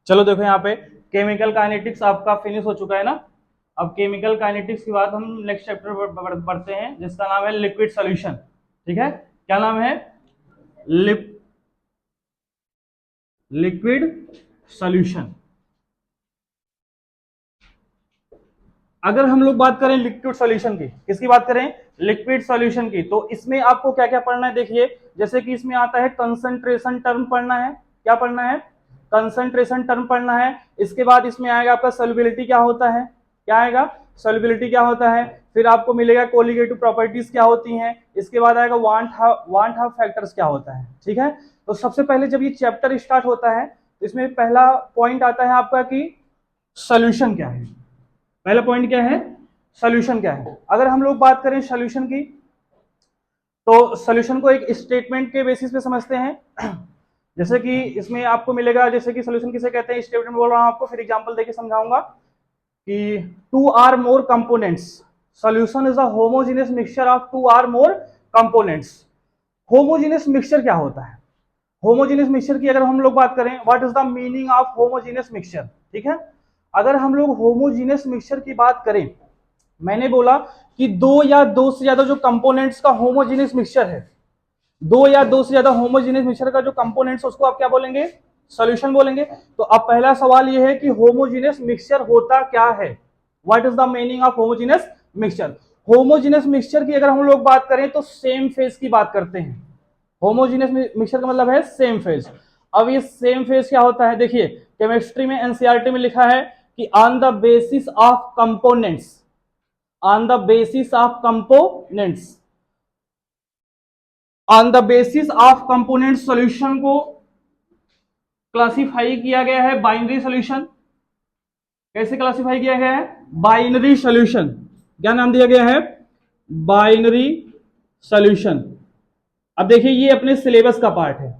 चलो देखो यहाँ पे केमिकल काइनेटिक्स आपका फिनिश हो चुका है ना। अब केमिकल काइनेटिक्स के बाद हम नेक्स्ट चैप्टर बढ़ते हैं जिसका नाम है लिक्विड सॉल्यूशन। ठीक है, क्या नाम है? Liquid solution. अगर हम लोग बात करें लिक्विड सॉल्यूशन की, किसकी बात करें? लिक्विड सॉल्यूशन की। तो इसमें आपको क्या क्या पढ़ना है देखिए, जैसे कि इसमें आता है कंसंट्रेशन टर्म पढ़ना है। क्या पढ़ना है? कंसंट्रेशन टर्म पढ़ना है। इसके बाद इसमें आएगा आपका सॉल्युबिलिटी क्या होता है। क्या आएगा? सॉल्युबिलिटी क्या होता है। फिर आपको मिलेगा कोलिगेटिव प्रॉपर्टीज क्या होती हैं। इसके बाद आएगा वांट हाफ फैक्टर्स क्या होता है। ठीक है, तो सबसे पहले जब ये चैप्टर स्टार्ट होता है इसमें पहला पॉइंट आता है आपका कि सॉल्यूशन क्या है। पहला पॉइंट क्या है? सॉल्यूशन क्या है। अगर हम लोग बात करें सॉल्यूशन की, तो सॉल्यूशन को एक स्टेटमेंट के बेसिस पे समझते हैं। जैसे कि इसमें आपको मिलेगा, जैसे कि सॉल्यूशन किसे कहते हैं, स्टेटमेंट बोल रहा हूं आपको, फिर एग्जांपल देके समझाऊंगा कि two or more components, solution is a homogeneous mixture of two or more components. Homogeneous mixture क्या होता है? होमोजेनियस मिक्सचर की अगर हम लोग बात करें, what is the meaning of homogeneous mixture. ठीक है, अगर हम लोग होमोजेनियस मिक्सचर की बात करें, मैंने बोला कि दो या दो से ज्यादा जो कंपोनेंट्स का होमोजेनियस मिक्सचर है, दो या दो से ज्यादा होमोजेनियस मिक्सचर का जो कंपोनेंट्स उसको आप क्या बोलेंगे? सॉल्यूशन बोलेंगे। तो अब पहला सवाल यह है कि होमोजेनियस मिक्सचर होता क्या है। What is the meaning of homogeneous mixture. Homogeneous mixture की अगर हम लोग बात करें तो सेम फेज की बात करते हैं। होमोजेनियस मिक्सचर का मतलब है सेम फेज। अब ये सेम फेज क्या होता है, देखिए केमिस्ट्री में एनसीईआरटी में लिखा है कि on the basis of components, on the basis of components, on the basis of component solution को क्लासिफाई किया गया है बाइनरी सॉल्यूशन। कैसे क्लासिफाई किया गया है? Binary solution. क्या नाम दिया गया है? Binary solution. अब देखिए ये अपने सिलेबस का पार्ट है,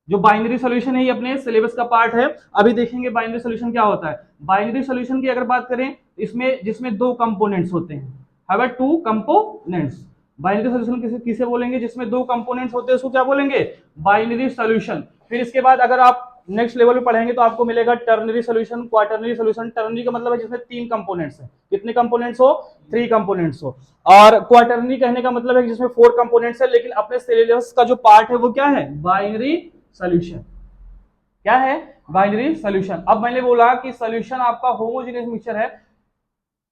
जो बाइनरी सॉल्यूशन है ये अपने सिलेबस का पार्ट है। अभी देखेंगे बाइनरी सॉल्यूशन क्या होता है। बाइनरी सॉल्यूशन की अगर बात करें इसमें, जिसमें दो कंपोनेंट्स होते हैं, have two components. Binary solution किसे किसे बोलेंगे? जिसमें दो कंपोनेंट्स होते हैं उसको क्या बोलेंगे? Binary solution. फिर इसके बाद अगर आप नेक्स्ट लेवल में पढ़ेंगे तो आपको मिलेगा ternary solution, quaternary solution. Ternary का मतलब है जिसमें तीन कंपोनेंट्स हैं। कितने कंपोनेंट्स हो? थ्री कंपोनेंट्स हो। और क्वाटरनरी कहने का मतलब है जिसमें फोर कंपोनेंट्स है, लेकिन अपने सिलेबस का जो पार्ट है वो क्या है? Binary solution. क्या है? Binary solution. अब मैंने बोला कि सॉल्यूशन आपका होमोजेनियस मिक्सचर है।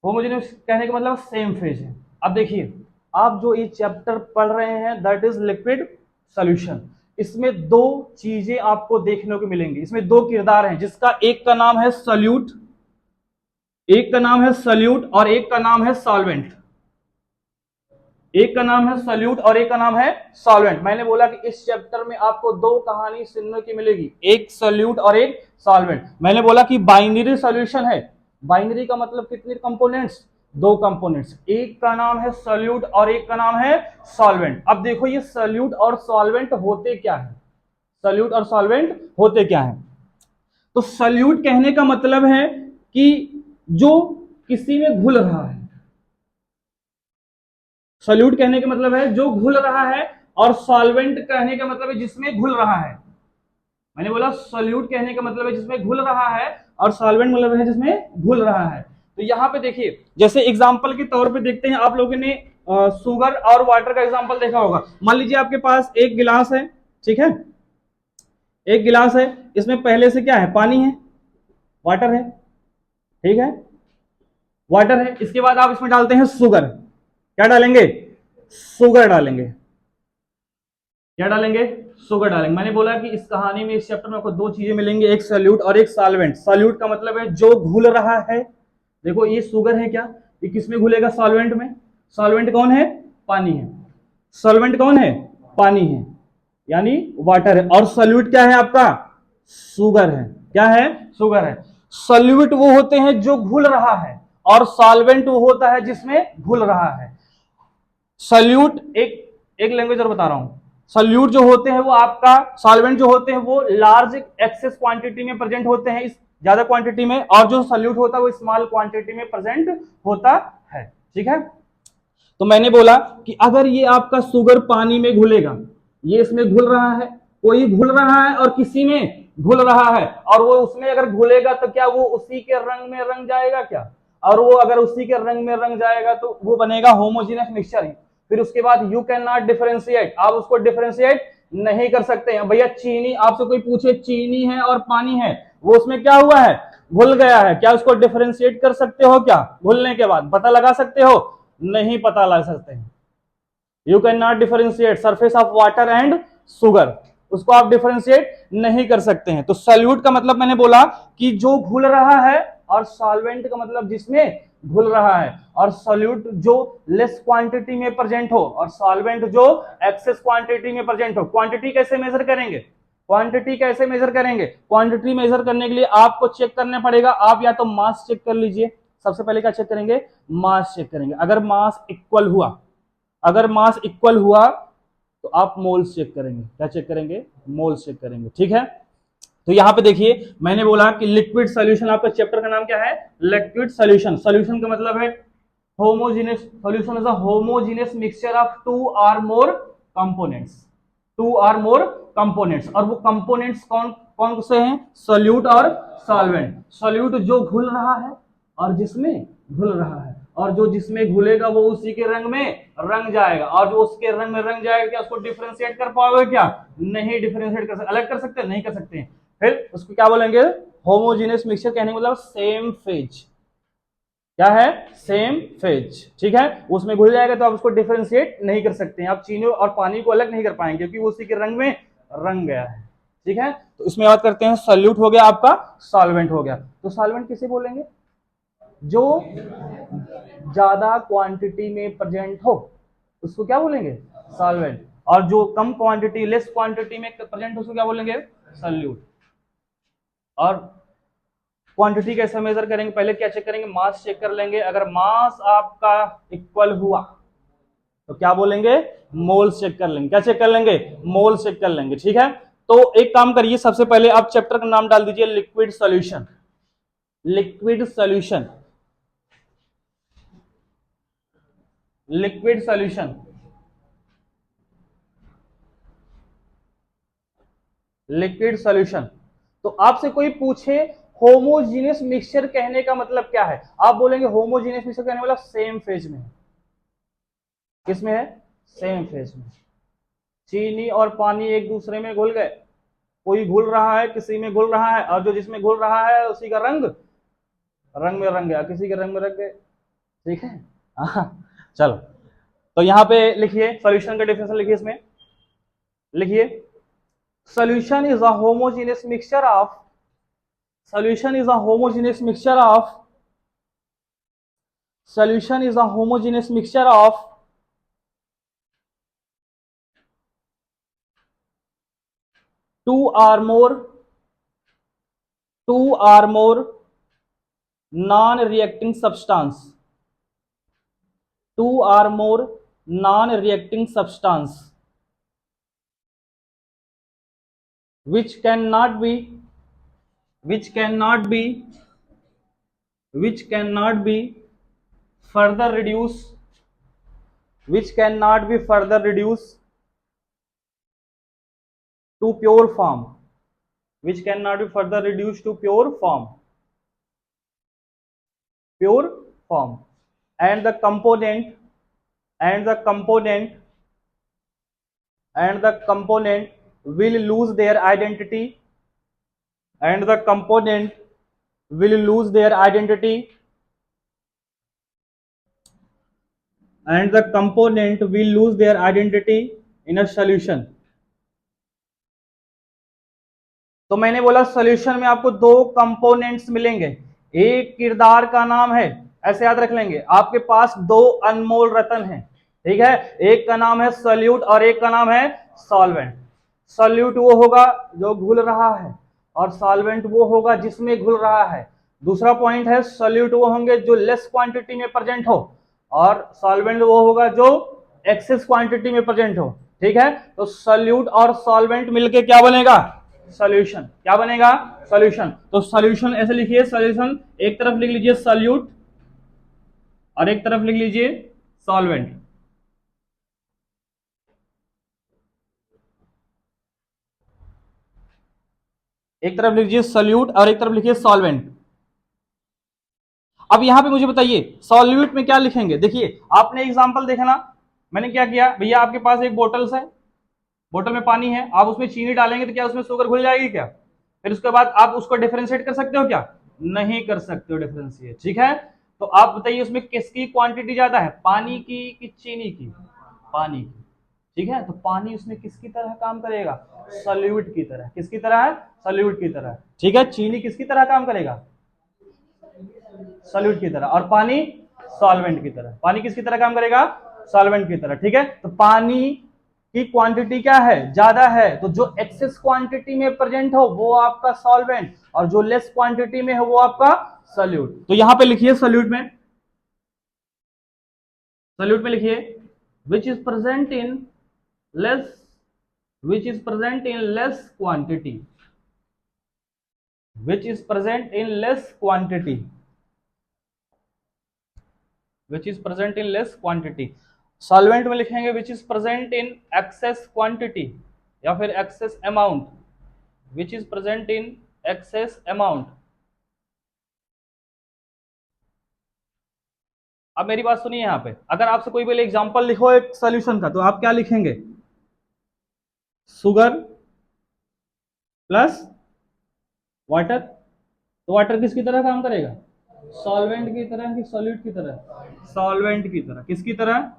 होमोजेनियस कहने का मतलब सेम फेज है। अब देखिए आप जो ये चैप्टर पढ़ रहे हैं दैट इज लिक्विड सॉल्यूशन। इसमें दो चीजें आपको देखने को मिलेंगी, इसमें दो किरदार हैं, जिसका एक का नाम है सॉल्यूट, एक का नाम है सॉल्यूट और एक का नाम है सॉल्वेंट। एक का नाम है सॉल्यूट और एक का नाम है सॉल्वेंट। मैंने बोला कि इस चैप्टर में आपको दो कहानी सुनने की मिलेगी, एक सॉल्यूट और एक सॉल्वेंट। मैंने बोला कि बाइनरी सॉल्यूशन है। बाइनरी का मतलब कितने कंपोनेंट्स? दो कंपोनेंट्स। एक का नाम है सॉल्यूट और एक का नाम है सॉल्वेंट। अब देखो ये सॉल्यूट और सॉल्वेंट होते क्या है। सॉल्यूट और सॉल्वेंट होते क्या है? तो सॉल्यूट कहने का मतलब है कि जो किसी में घुल रहा है। सॉल्यूट कहने का मतलब है जो घुल रहा है, और सॉल्वेंट कहने का मतलब है जिसमें घुल रहा है। मैंने बोला सॉल्यूट कहने का मतलब है जिसमें घुल रहा है, और सॉल्वेंट मतलब है जिसमें घुल रहा है। तो यहां पे देखिए, जैसे एग्जांपल के तौर पे देखते हैं, आप लोगों ने शुगर और वाटर का एग्जांपल देखा होगा। मान लीजिए आपके पास एक गिलास है, ठीक है, एक गिलास है, इसमें पहले से क्या है? पानी है, वाटर है, ठीक है, वाटर है। इसके बाद आप इसमें डालते हैं शुगर। क्या डालेंगे? शुगर डालेंगे। क्या डालेंगे? शुगर डालेंगे। मैंने बोला कि इस कहानी में, इस चैप्टर में आपको दो चीजें मिलेंगी, एक सॉल्यूट और एक सॉल्वेंट। सॉल्यूट का मतलब है जो घुल रहा है। देखो ये शुगर है, क्या ये किसमें घुलेगा? सॉल्वेंट में। सॉल्वेंट कौन है? पानी है। सॉल्वेंट कौन है? पानी है, यानी वाटर है। और सॉल्यूट क्या है आपका? शुगर है। क्या है? शुगर है। सॉल्यूट वो होते हैं जो घुल रहा है, और सॉल्वेंट वो होता है जिसमें घुल रहा है। सॉल्यूट एक एक लैंग्वेज और बता रहा हूं। सॉल्यूट जो होते हैं वो आपका, सॉल्वेंट जो होते हैं वो लार्ज एक्सेस क्वांटिटी में प्रेजेंट होते हैं, इस ज्यादा क्वांटिटी में, और जो सॉल्यूट होता है वो स्मॉल क्वांटिटी में प्रेजेंट होता है। ठीक है, तो मैंने बोला कि अगर ये आपका शुगर पानी में घुलेगा, ये इसमें घुल रहा है, कोई घुल रहा है और किसी में घुल रहा है, और वो उसमें अगर घुलेगा तो क्या वो उसी के रंग में रंग जाएगा क्या? और वो अगर उसी के रंग में रंग जाएगा तो वो बनेगा होमोजीनियस मिक्सचर ही। फिर उसके बाद यू कैन नॉट डिफरेंशिएट, आप उसको डिफरेंशिएट नहीं कर सकते हैं। भैया चीनी, आपसे कोई पूछे चीनी है और पानी है, वो उसमें क्या हुआ है? घुल गया है, क्या उसको डिफरेंशिएट कर सकते हो? क्या घुलने के बाद पता लगा सकते हो? नहीं पता लगा सकते हैं। You can not differentiate surface of water and sugar, उसको आप डिफरेंशिएट नहीं कर सकते हैं। तो सॉल्यूट का मतलब मैंने बोला कि जो घुल रहा है, और सॉल्वेंट का मतलब जिसमें घुल रहा है, और सॉल्यूट जो लेस क्वांटिटी में प्रेजेंट हो, और सॉल्वेंट जो एक्सेस क्वांटिटी में प्रेजेंट हो। क्वांटिटी कैसे मेजर करेंगे? क्वांटिटी कैसे मेजर करेंगे? क्वांटिटी मेजर करने के लिए आपको चेक करना पड़ेगा, आप या तो मास चेक कर लीजिए, सबसे पहले क्या चेक करेंगे? मास चेक करेंगे। अगर मास इक्वल हुआ, अगर मास इक्वल हुआ तो आप मोल्स चेक करेंगे। क्या चेक करेंगे? मोल्स चेक करेंगे, ठीक है। तो यहां पे देखिए मैंने बोला कि लिक्विड सॉल्यूशन, आपका चैप्टर का नाम क्या है? Liquid solution. सॉल्यूशन का मतलब है homogeneous, solution is a homogeneous mixture of two or more components, two or more components. और वो कंपोनेंट्स कौन कौन से हैं? सॉल्यूट और सॉल्वेंट। सॉल्यूट जो घुल रहा है और जिसमें घुल रहा है, और जो जिसमें घुलेगा वो उसी के रंग में रंग जाएगा, और जो उसके रंग में रंग जाएगा क्या उसको डिफरेंशिएट कर पाओगे? क्या नहीं डिफरेंशिएट कर सकते, अलग कर सकते हैं? नहीं कर सकते हैं। फिर उसको क्या बोलेंगे? होमोजेनियस मिक्सचर कहने का मतलब सेम फेज। क्या है? सेम फेज, ठीक है। उसमें घुल जाएगा तो आप उसको डिफरेंशिएट नहीं कर सकते हैं, आप चीनी और पानी को अलग नहीं कर पाएंगे क्योंकि वो उसी के रंग में रंग गया है, ठीक है। तो इसमें बात करते हैं, सॉल्यूट हो गया आपका, सॉल्वेंट हो गया। तो सॉल्वेंट किसे बोलेंगे? जो ज्यादा क्वांटिटी में प्रेजेंट हो उसको क्या बोलेंगे? सॉल्वेंट। और जो कम क्वांटिटी, लेस क्वांटिटी में प्रेजेंट हो उसको क्या बोलेंगे? सॉल्यूट। और क्वांटिटी कैसे मेजर करेंगे? पहले क्या चेक करेंगे? मास चेक कर लेंगे। अगर मास आपका इक्वल हुआ तो क्या बोलेंगे? मोल्स चेक कर लेंगे। क्या चेक कर लेंगे? मोल्स चेक कर लेंगे, ठीक है। तो एक काम करिए, सबसे पहले आप चैप्टर का नाम डाल दीजिए liquid solution. Liquid solution, liquid solution, liquid solution. तो आपसे कोई पूछे होमोजीनियस मिक्सचर कहने का मतलब क्या है, आप बोलेंगे होमोजीनियस मिक्सचर कहने वाला सेम फेज में है। किसमें है? सेम फेज में। चीनी और पानी एक दूसरे में घुल गए, कोई घुल रहा है, किसी में घुल रहा है, और जो जिसमें घुल रहा है उसी का रंग रंग में रंग गया, किसी के रंग में रंग गए, ठीक है। चलो, तो यहां पे लिखिए सॉल्यूशन का डेफिनेशन लिखिए, इसमें लिखिए solution is a homogeneous mixture of, solution is a homogeneous mixture of, solution is a homogeneous mixture of two or more, two or more non-reacting substance, two or more non-reacting substance which cannot be, which cannot be, which cannot be further reduced, which cannot be further reduced to pure form, which cannot be further reduced to pure form, pure form, and the component, and the component, and the component will lose their identity, and the component will lose their identity, and the component will lose their identity in a solution. तो मैंने बोला solution में आपको दो components मिलेंगे, एक किरदार का नाम है, ऐसे याद रख लेंगे। आपके पास दो अनमोल रतन हैं, ठीक है, एक का नाम है सॉल्यूट और एक का नाम है सॉल्वेंट। सॉल्यूट वो होगा जो घुल रहा है, और सॉल्वेंट वो होगा जिसमें घुल रहा है। दूसरा पॉइंट है सॉल्यूट वो होंगे जो लेस क्वांटिटी में प्रेजेंट हो, और सॉल्वेंट वो होगा जो एक्सेस क्वांटिटी में प्रेजेंट हो, ठीक है। तो सॉल्यूट और सॉल्वेंट मिलके क्या बनेगा? सॉल्यूशन। क्या बनेगा? सॉल्यूशन। तो सॉल्यूशन ऐसे लिखिए, सॉल्यूशन एक तरफ लिख लीजिए सॉल्यूट और एक तरफ लिख लीजिए सॉल्वेंट। एक तरफ लिखिए सॉल्यूट और एक तरफ लिखिए सॉल्वेंट। अब यहां पे मुझे बताइए सॉल्यूट में क्या लिखेंगे। देखिए आपने एग्जांपल देखा ना, मैंने क्या किया भैया, आपके पास एक बोतल है, बोतल में पानी है, आप उसमें चीनी डालेंगे तो क्या उसमें शुगर घुल जाएगी क्या? फिर उसके बाद आप उसको डिफरेंशिएट कर सकते हो क्या? नहीं कर सकते हो डिफरेंशिएट, ठीक है। तो आप बताइए उसमें किसकी क्वांटिटी ज्यादा है, पानी की कि चीनी की? पानी की, ठीक है। तो पानी उसमें किसकी तरह काम करेगा? सॉल्यूट की तरह। किसकी तरह है? सॉल्यूट की तरह, ठीक है। चीनी किसकी तरह काम करेगा? सॉल्यूट की तरह। और पानी सॉल्वेंट की तरह। पानी किसकी तरह काम करेगा? सॉल्वेंट की तरह, ठीक है। तो पानी की क्वांटिटी क्या है? ज्यादा है, तो जो एक्सेस क्वांटिटी में प्रेजेंट हो वो आपका सॉल्वेंट, और जो लेस क्वांटिटी में हो वो आपका सॉल्यूट। तो यहां पे लिखिए सॉल्यूट में, सॉल्यूट में लिखिए which is present in less, which is present in less quantity, which is present in less quantity, which is present in less quantity. Solvent में लिखेंगे which is present in axis quantity या फिर excess amount, which is present in excess amount. अब मेरी बात सुनिए, यहां पे अगर आपसे कोई बोले एग्जांपल लिखो एक सॉल्यूशन का, तो आप क्या लिखेंगे? Sugar plus water. तो वाटर किसकी तरह काम करेगा? सॉल्वेंट की तरह कि सॉल्यूट की तरह? सॉल्वेंट की तरह। किसकी तरह?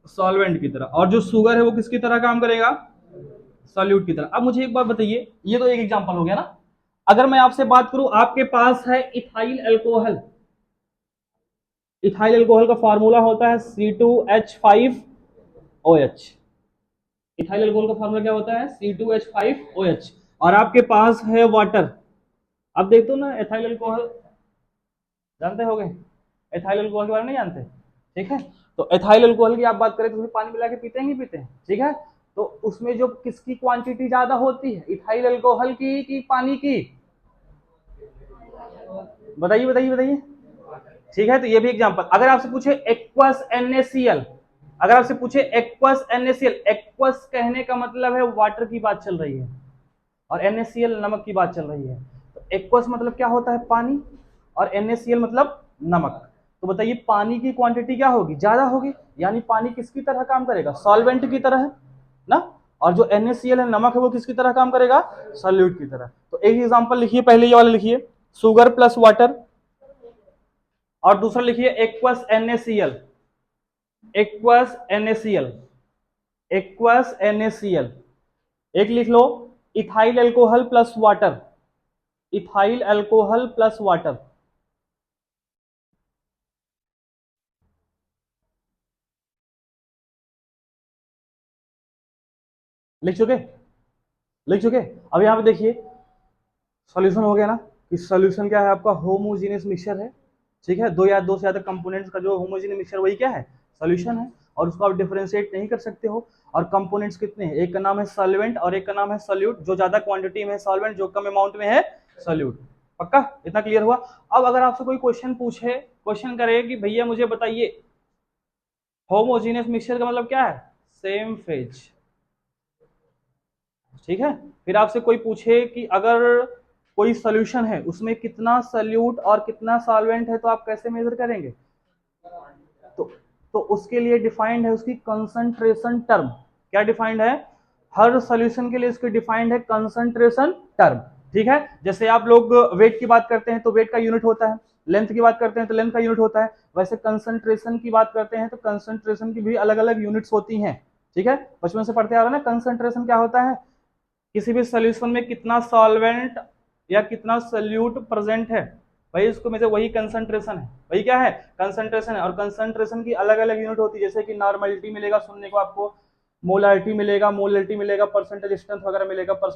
सॉल्वेंट की तरह। और जो शुगर है वो किसकी तरह काम करेगा? सॉल्यूट की तरह। अब मुझे एक बात बताइए, ये तो एक एग्जांपल हो गया ना। अगर मैं आपसे बात करूं, आपके पास है इथाइल अल्कोहल। इथाइल अल्कोहल का फार्मूला होता है C2H5OH। इथाइल अल्कोहल का फार्मूला क्या होता है? C2H5OH। और आपके पास है वाटर। अब देखो ना, इथाइल अल्कोहल जानते होगे, इथाइल अल्कोहल के बारे में नहीं जानते, ठीक है। तो इथाइल अल्कोहल की आप बात करें तो उसमें पानी मिला के पीते हैं, नहीं पीते हैं, ठीक है। तो उसमें जो किसकी क्वांटिटी ज्यादा होती है, इथाइल अल्कोहल की कि पानी की? बताइए बताइए बताइए, ठीक है। तो ये भी एग्जांपल। अगर आपसे पूछे एक्वस NaCl, अगर आपसे पूछे एक्वस NaCl, एक्वस कहने का मतलब है वाटर की बात चल रही है, और NaCl नमक की बात चल रही है। तो एक्वस मतलब क्या होता है? पानी, और NaCl मतलब नमक। तो बताइए पानी की क्वांटिटी क्या होगी? ज्यादा होगी, यानी पानी किसकी तरह काम करेगा? सॉल्वेंट की तरह, है ना। और जो NaCl है, नमक है, वो किसकी तरह काम करेगा? सॉल्यूट की तरह। तो एक एग्जांपल लिखिए, पहले ये वाला लिखिए शुगर प्लस वाटर, और दूसरा लिखिए aqueous NaCl, aqueous NaCl, aqueous NaCl। एक लिख लो ethyl alcohol plus water, ethyl alcohol plus water. लिख चुके? लिख चुके? अब यहां पे देखिए सॉल्यूशन हो गया ना, कि सॉल्यूशन क्या है आपका? होमोजेनियस मिक्सचर है, ठीक है। दो या दो से ज्यादा कंपोनेंट्स का जो होमोजेनियस मिक्सचर, वही क्या है? सॉल्यूशन है। और उसको आप डिफरेंशिएट नहीं कर सकते हो। और कंपोनेंट्स कितने हैं? एक का नाम है सॉल्वेंट और एक का नाम है सॉल्यूट। जो ज्यादा क्वांटिटी में है सॉल्वेंट, जो कम अमाउंट में है सॉल्यूट। पक्का? इतना क्लियर हुआ? अब अगर आपसे कोई क्वेश्चन पूछे, क्वेश्चन करे कि भैया मुझे बताइए होमोजेनियस मिक्सचर का मतलब क्या है? सेम फेज, ठीक है। फिर आपसे कोई पूछे कि अगर कोई सॉल्यूशन है उसमें कितना सॉल्यूट और कितना सॉल्वेंट है, तो आप कैसे मेजर करेंगे? तो तो उसके लिए डिफाइंड है उसकी कंसंट्रेशन टर्म। क्या डिफाइंड है? हर सॉल्यूशन के लिए इसकी डिफाइंड है कंसंट्रेशन टर्म, ठीक है। जैसे आप लोग वेट की बात करते हैं तो वेट का यूनिट होता है, लेंथ की बात करते हैं तो लेंथ का यूनिट होता है, वैसे कंसंट्रेशन की बात करते हैं तो कंसंट्रेशन की भी अलग अलग यूनिट्स होती हैं, ठीक है। बचपन से पढ़ते आ रहे हैं ना, कंसंट्रेशन क्या होता है? किसी भी सॉल्यूशन में कितना सॉल्वेंट या कितना सॉल्यूट प्रेजेंट है, भाई उसको में से वही कंसंट्रेशन है, वही क्या है? कंसंट्रेशन है। और कंसंट्रेशन की अलग अलग यूनिट होती है, जैसे कि नॉर्मलिटी मिलेगा सुनने को आपको, मोलारिटी मिलेगा, मोलरिटी मिलेगा, परसेंटेज स्ट्रेंथ वगैरह मिलेगा।